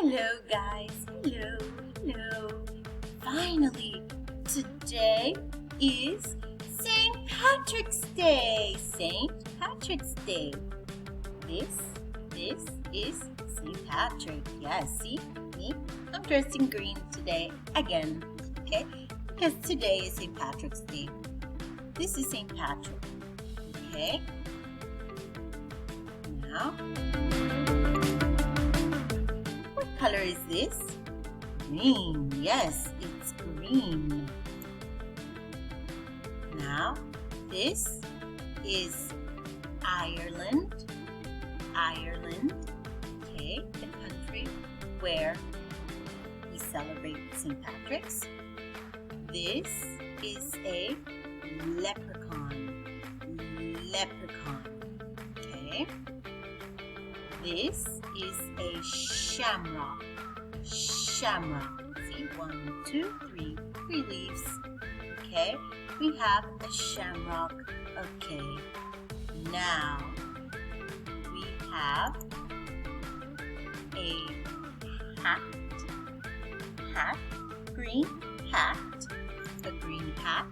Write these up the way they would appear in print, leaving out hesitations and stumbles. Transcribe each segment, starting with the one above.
Hello guys, hello. Finally, today is St. Patrick's Day. St. Patrick's Day. This is St. Patrick. Yes, see me? I'm dressed in green today again, okay? Because today is St. Patrick's Day. This is St. Patrick, okay? Now, what color is this? Green. Yes, it's green. Now, this is Ireland. Okay, the country where we celebrate St. Patrick's. This is a leprechaun. Okay. This is a shamrock. See, 1, 2, 3 leaves. Okay, we have a shamrock. Okay, now we have a hat, green hat, a green hat.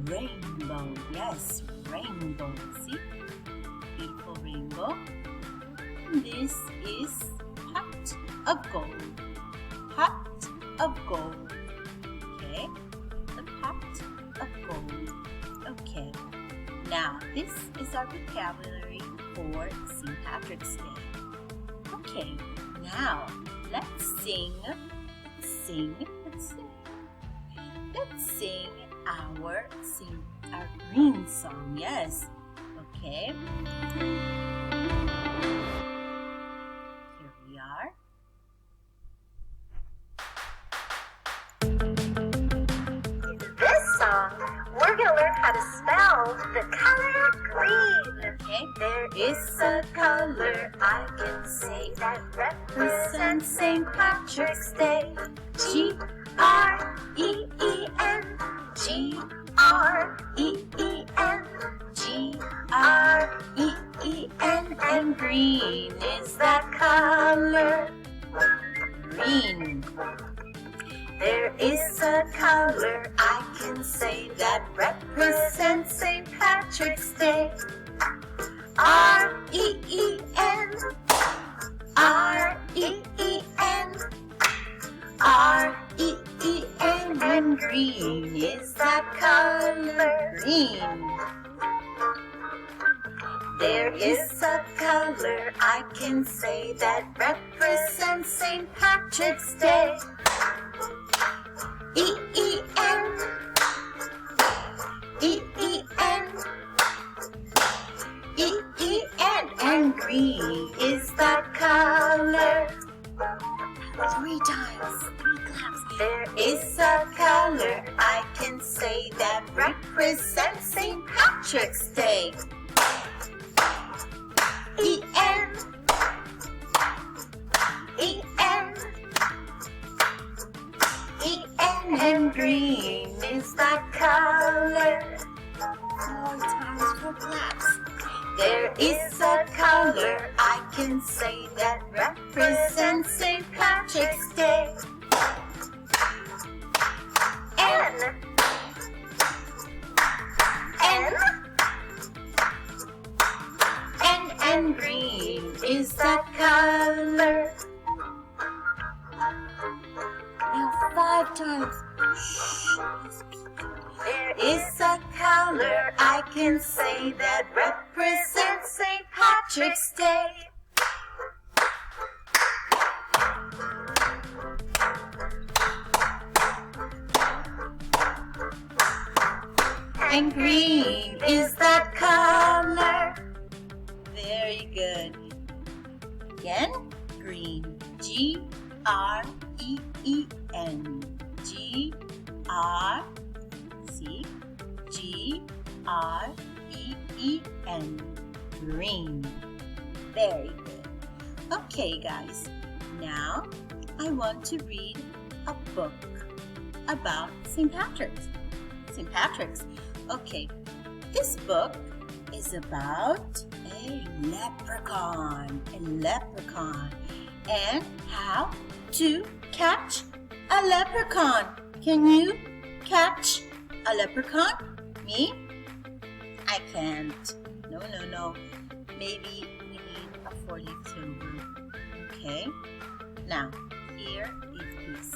Rainbow, yes, rainbow. See? Beautiful rainbow. This is pot of gold. Okay, the pot of gold. Okay, now this is our vocabulary for St. Patrick's Day. Okay, now let's sing our green song. Yes. Okay. Here we are. In this song, we're going to learn how to spell the color green. Okay. There is a color I can say that represents St. Patrick's Day. G-R-E-E-N. G-R-E-E-N. G-R-E-E-N. And green is that color. Green. There is a color I can say that represents St. Patrick's Day. R-E-E-N. R-E-E-N. R-E-E-N. And green is that color. Green. There is a color I can say that represents St. Patrick's Day. E-E-N. E-E-N. E-E-N. And green is that color. 3 times. 3 claps. There is a color I can say that represents St. Patrick's Day. E-N. E-N. E-N. And green is that color. 4 times. 4 claps. There is a color I can say that represents St. Patrick's Day. N. N. And green is that color. Now 5 times. There is a color I can say that represents St. Patrick's Day. And green is that color. Very good. Again, green. G-R-E-E-N. G-R. See? G-R-E-E-N. Green. Very good. Okay, guys. Now, I want to read a book about St. Patrick's. St. Patrick's. Okay, this book is about a leprechaun, and how to catch a leprechaun. Can you catch a leprechaun? Me? I can't. No. Maybe we need a 4-leaf clover. Okay. Now, here it is.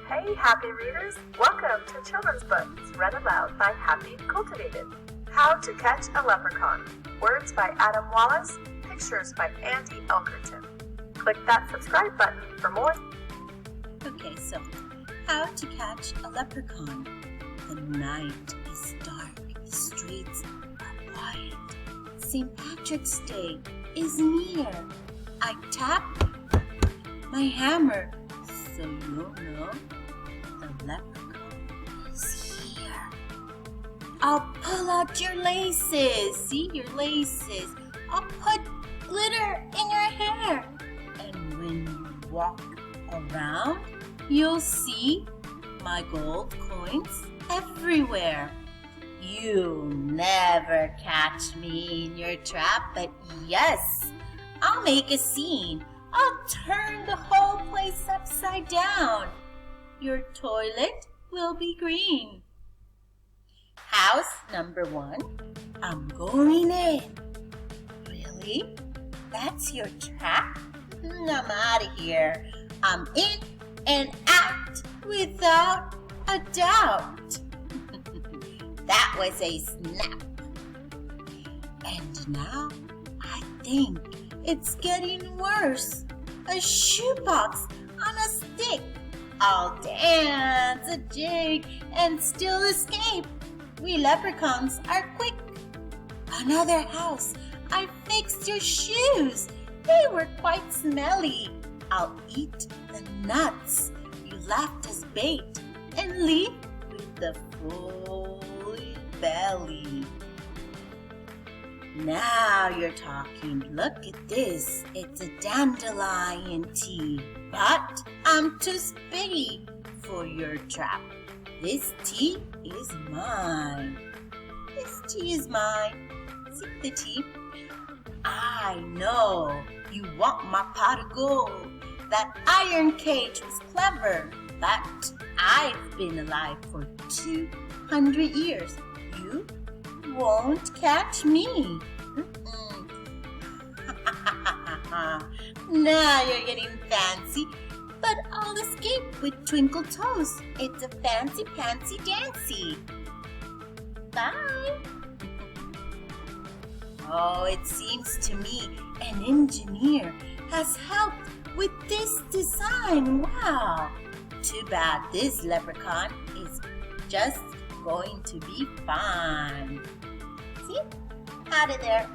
Hey, happy readers! Welcome to Children's Books, read aloud by Happy Cultivated. How to Catch a Leprechaun. Words by Adam Wallace. Pictures by Andy Elkerton. Click that subscribe button for more. Okay, so how to catch a leprechaun. The night is dark, the streets are quiet. St. Patrick's Day is near. I tap my hammer so you'll know the leprechaun is here. I'll pull out your laces. See your laces. I'll put glitter in your hair. And when you walk around, you'll see my gold coins everywhere. You'll never catch me in your trap, but yes, I'll make a scene. I'll turn the whole place upside down. Your toilet will be green. House number 1, I'm going in. Really? That's your trap? I'm out of here. I'm in and out without a doubt. That was a snap. And now I think it's getting worse. A shoebox on a stick. I'll dance a jig and still escape. We leprechauns are quick. Another house. I fixed your shoes. They were quite smelly. I'll eat the nuts you left as bait and leave with the full belly. Now you're talking. Look at this. It's a dandelion tea. But I'm too spitty for your trap. This tea is mine. This tea is mine. Sip the tea. I know you want my pot of gold. That iron cage was clever, but I've been alive for 200 years. You won't catch me. Now you're getting fancy, but I'll escape with twinkle toes. It's a fancy pantsy dancy. Bye. Oh, it seems to me an engineer has helped with this design. Wow. Too bad this leprechaun is just going to be fine. See? Out of there.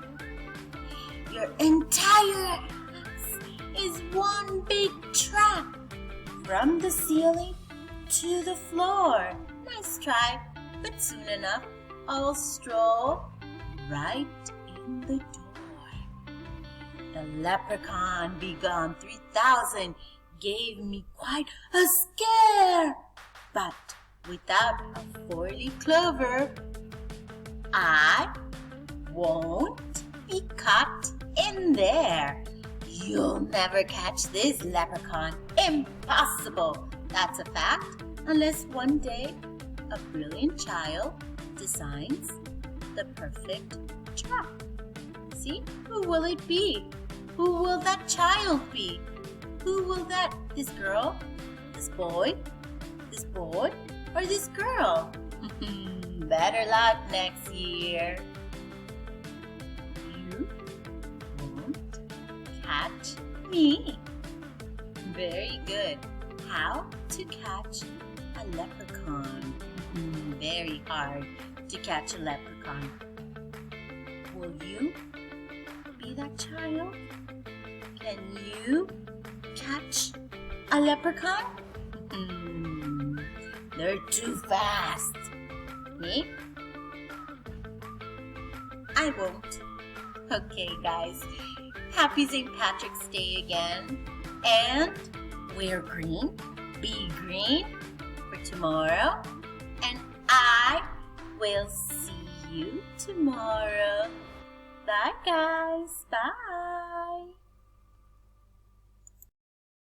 Your entire house is one big trap. From the ceiling to the floor. Nice try, but soon enough I'll stroll right in the door. The leprechaun begun 3000 gave me quite a scare. But without a 4-leaf clover, I won't be caught in there. You'll never catch this leprechaun. Impossible. That's a fact, unless one day a brilliant child designs the perfect trap. See? Who will it be? Who will that child be? Who will that, this girl, this boy, or this girl? Better luck next year. You won't catch me. Very good. How to catch a leprechaun. Very hard to catch a leprechaun. Will you be that child? Can you catch a leprechaun? They're too fast. Me? I won't. Okay, guys. Happy St. Patrick's Day again. And wear green Be green for tomorrow, and I will see you tomorrow. Bye, guys. Bye.